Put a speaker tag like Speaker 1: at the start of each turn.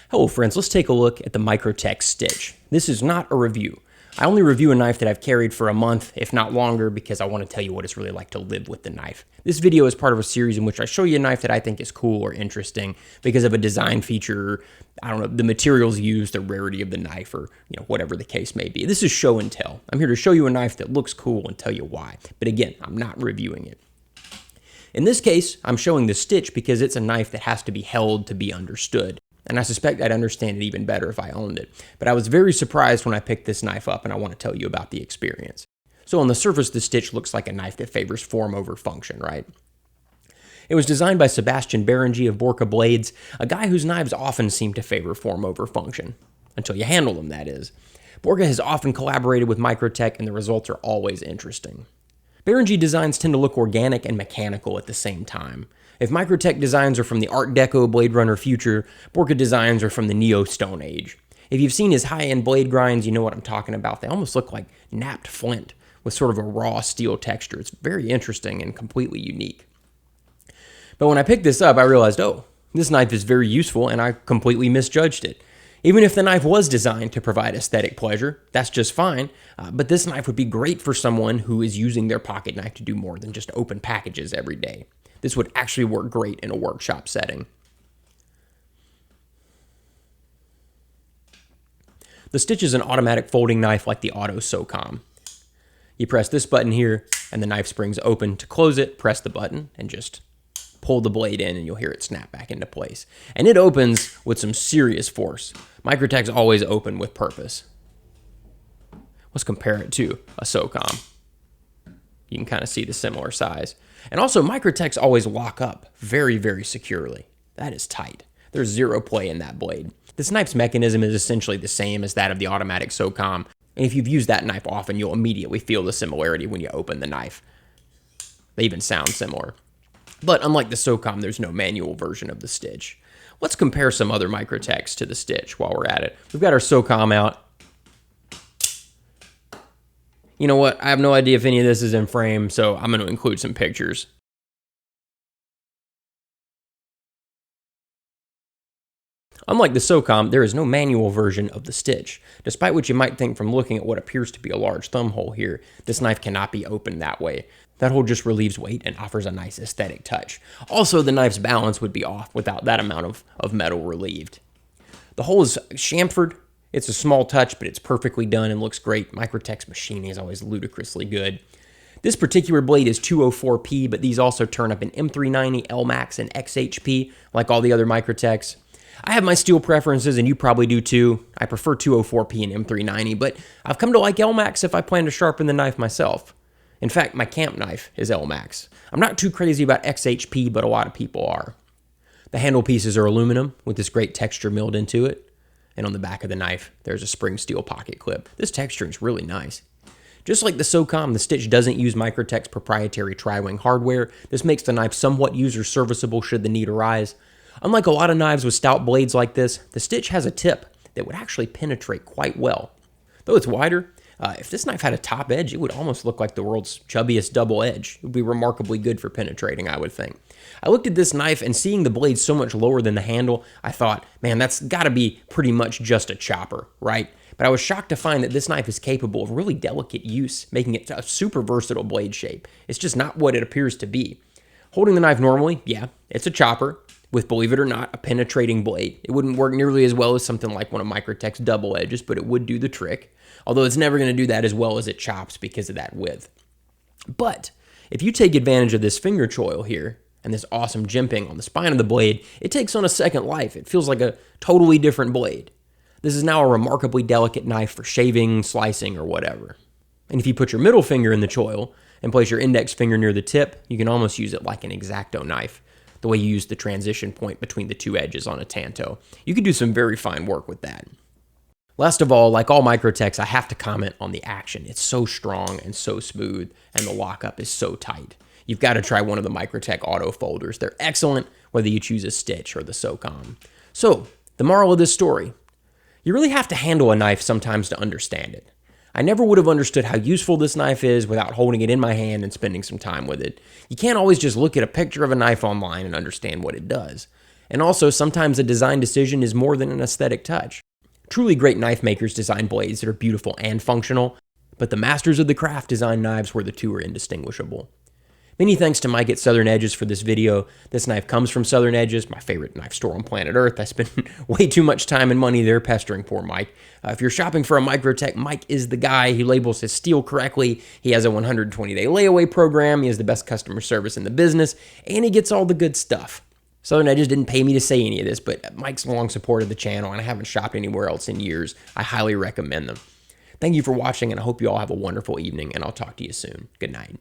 Speaker 1: Hello friends, let's take a look at the Microtech Stitch. This is not a review. I only review a knife that I've carried for a month, if not longer, because I want to tell you what it's really like to live with the knife. This video is part of a series in which I show you a knife that I think is cool or interesting because of a design feature, I don't know, the materials used, the rarity of the knife, or whatever the case may be. This is show and tell. I'm here to show you a knife that looks cool and tell you why. But again, I'm not reviewing it. In this case, I'm showing the Stitch because it's a knife that has to be held to be understood. And I suspect I'd understand it even better if I owned it. But I was very surprised when I picked this knife up, and I want to tell you about the experience. So on the surface, the Stitch looks like a knife that favors form over function, right? It was designed by Sebastian Berengy of Borka Blades, a guy whose knives often seem to favor form over function. Until you handle them, that is. Borka has often collaborated with Microtech, and the results are always interesting. Berengy designs tend to look organic and mechanical at the same time. If Microtech designs are from the Art Deco Blade Runner future, Borka designs are from the Neo Stone Age. If you've seen his high-end blade grinds, you know what I'm talking about. They almost look like knapped flint with sort of a raw steel texture. It's very interesting and completely unique. But when I picked this up, I realized, oh, this knife is very useful, and I completely misjudged it. Even if the knife was designed to provide aesthetic pleasure, that's just fine, but this knife would be great for someone who is using their pocket knife to do more than just open packages every day. This would actually work great in a workshop setting. The Stitch is an automatic folding knife like the Auto SOCOM. You press this button here, and the knife springs open. To close it, press the button and just pull the blade in, and you'll hear it snap back into place. And it opens with some serious force. Microtech's always open with purpose. Let's compare it to a SOCOM. You can kind of see the similar size. And also, Microtechs always lock up very, very securely. That is tight. There's zero play in that blade. This knife's mechanism is essentially the same as that of the automatic SOCOM, and if you've used that knife often, you'll immediately feel the similarity when you open the knife. They even sound similar. But unlike the SOCOM, there's no manual version of the Stitch. Let's compare some other Microtechs to the Stitch while we're at it. We've got our SOCOM out. You know what? I have no idea if any of this is in frame, so I'm going to include some pictures. Unlike the SOCOM, there is no manual version of the Stitch. Despite what you might think from looking at what appears to be a large thumb hole here, this knife cannot be opened that way. That hole just relieves weight and offers a nice aesthetic touch. Also, the knife's balance would be off without that amount of metal relieved. The hole is chamfered. It's a small touch, but it's perfectly done and looks great. Microtech's machining is always ludicrously good. This particular blade is 204p, but these also turn up in M390, LMAX, and XHP, like all the other Microtechs. I have my steel preferences, and you probably do too. I prefer 204p and M390, but I've come to like LMAX if I plan to sharpen the knife myself. In fact, my camp knife is LMAX. I'm not too crazy about XHP, but a lot of people are. The handle pieces are aluminum with this great texture milled into it. And on the back of the knife, there's a spring steel pocket clip. This texture is really nice. Just like the SOCOM, the Stitch doesn't use Microtech's proprietary tri-wing hardware. This makes the knife somewhat user-serviceable should the need arise. Unlike a lot of knives with stout blades like this, the Stitch has a tip that would actually penetrate quite well. Though it's wider, if this knife had a top edge, it would almost look like the world's chubbiest double edge. It would be remarkably good for penetrating, I would think. I looked at this knife, and seeing the blade so much lower than the handle, I thought, man, that's got to be pretty much just a chopper, right? But I was shocked to find that this knife is capable of really delicate use, making it a super versatile blade shape. It's just not what it appears to be. Holding the knife normally, yeah, it's a chopper, with, believe it or not, a penetrating blade. It wouldn't work nearly as well as something like one of Microtech's double edges, but it would do the trick. Although it's never going to do that as well as it chops because of that width. But if you take advantage of this finger choil here and this awesome jimping on the spine of the blade, it takes on a second life. It feels like a totally different blade. This is now a remarkably delicate knife for shaving, slicing, or whatever. And if you put your middle finger in the choil and place your index finger near the tip, you can almost use it like an X-Acto knife, the way you use the transition point between the two edges on a Tanto. You could do some very fine work with that. Last of all, like all Microtechs, I have to comment on the action. It's so strong and so smooth, and the lockup is so tight. You've got to try one of the Microtech auto folders. They're excellent, whether you choose a Stitch or the SOCOM. So, the moral of this story, you really have to handle a knife sometimes to understand it. I never would have understood how useful this knife is without holding it in my hand and spending some time with it. You can't always just look at a picture of a knife online and understand what it does. And also, sometimes a design decision is more than an aesthetic touch. Truly great knife makers design blades that are beautiful and functional, but the masters of the craft design knives where the two are indistinguishable. Many thanks to Mike at Southern Edges for this video. This knife comes from Southern Edges, my favorite knife store on planet Earth. I spend way too much time and money there pestering poor Mike. If you're shopping for a Microtech, Mike is the guy. He labels his steel correctly. He has a 120-day layaway program. He has the best customer service in the business, and he gets all the good stuff. Southern Edges didn't pay me to say any of this, but Mike's long supported the channel, and I haven't shopped anywhere else in years. I highly recommend them. Thank you for watching, and I hope you all have a wonderful evening, and I'll talk to you soon. Good night.